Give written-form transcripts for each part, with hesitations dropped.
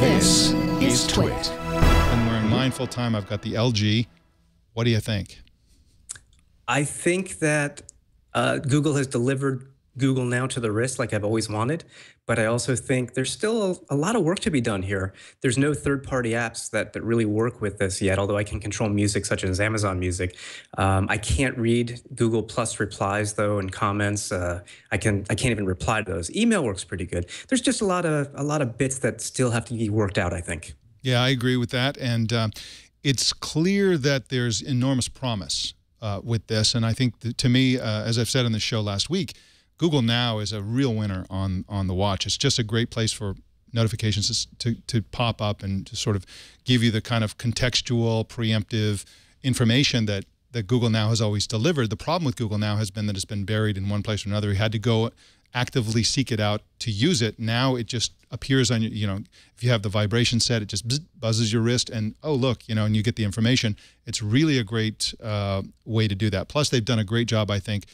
This is TWiT. And we're in mindful time. I've got the LG. What do you think? I think that Google has delivered Google Now to the wrist like I've always wanted, but I also think there's still a lot of work to be done here. There's no third-party apps that really work with this yet, although I can control music such as Amazon Music. I can't read Google Plus replies, though, and comments. I can't even reply to those. Email works pretty good. There's just a lot of bits that still have to be worked out, I think. Yeah, I agree with that. And it's clear that there's enormous promise with this. And I think, to me, as I've said on the show last week, Google Now is a real winner on the watch. It's just a great place for notifications to pop up and to sort of give you the kind of contextual, preemptive information that Google Now has always delivered. The problem with Google Now has been that it's been buried in one place or another. You had to go actively seek it out to use it. Now it just appears on your, if you have the vibration set, it just buzzes your wrist and, oh, look, and you get the information. It's really a great way to do that. Plus, they've done a great job, I think,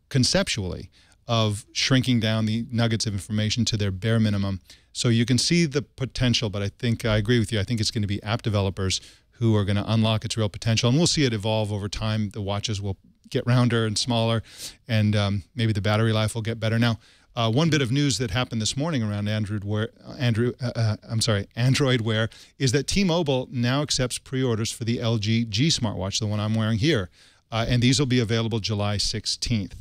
conceptually, of shrinking down the nuggets of information to their bare minimum. So you can see the potential, but I think I agree with you. I think it's going to be app developers who are going to unlock its real potential, and we'll see it evolve over time. The watches will get rounder and smaller, and maybe the battery life will get better. Now, one bit of news that happened this morning around Android Wear is that T-Mobile now accepts pre-orders for the LG G smartwatch, the one I'm wearing here, and these will be available July 16th.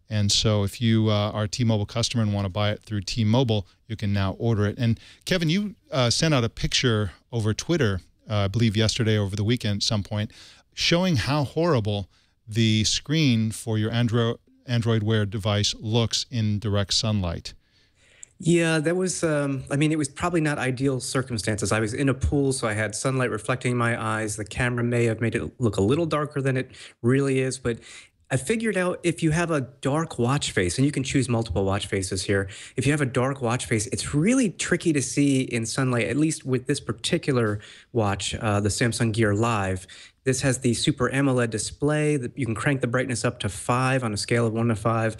And so if you are a T-Mobile customer and want to buy it through T-Mobile, you can now order it. And Kevin, you sent out a picture over Twitter, I believe yesterday over the weekend at some point, showing how horrible the screen for your Android Wear device looks in direct sunlight. Yeah, that was, I mean, it was probably not ideal circumstances. I was in a pool, so I had sunlight reflecting my eyes. The camera may have made it look a little darker than it really is, but I figured out if you have a dark watch face, and you can choose multiple watch faces here, if you have a dark watch face, it's really tricky to see in sunlight, at least with this particular watch, the Samsung Gear Live. This has the Super AMOLED display. You can crank the brightness up to 5 on a scale of 1 to 5.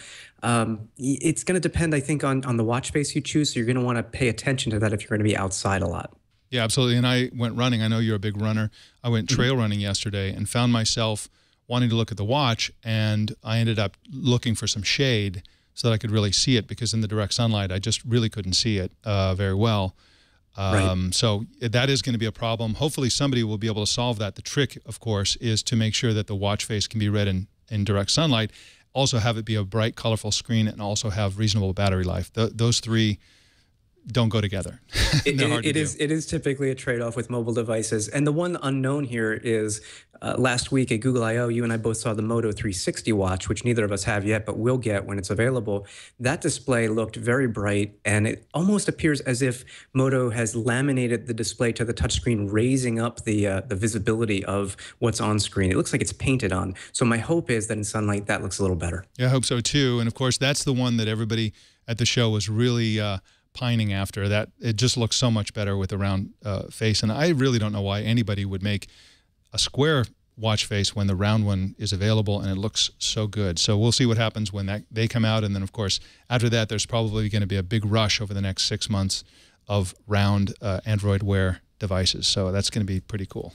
It's going to depend, I think, on the watch face you choose, so you're going to want to pay attention to that if you're going to be outside a lot. Yeah, absolutely. And I went running. I know you're a big runner. I went trail running yesterday and found myself wanting to look at the watch, and I ended up looking for some shade so that I could really see it, because in the direct sunlight, I just really couldn't see it very well. So that is going to be a problem. Hopefully somebody will be able to solve that. The trick, of course, is to make sure that the watch face can be read in direct sunlight, also have it be a bright, colorful screen, and also have reasonable battery life. Those three don't go together. It is typically a trade-off with mobile devices. And the one unknown here is last week at Google I/O, you and I both saw the Moto 360 watch, which neither of us have yet, but will get when it's available. That display looked very bright, and it almost appears as if Moto has laminated the display to the touchscreen, raising up the visibility of what's on screen. It looks like it's painted on. So my hope is that in sunlight, that looks a little better. Yeah, I hope so too. And of course, that's the one that everybody at the show was really pining after. That it just looks so much better with a round face, and I really don't know why anybody would make a square watch face when the round one is available and it looks so good. So we'll see what happens when they come out, and then of course after that there's probably going to be a big rush over the next 6 months of round Android Wear devices. So that's going to be pretty cool.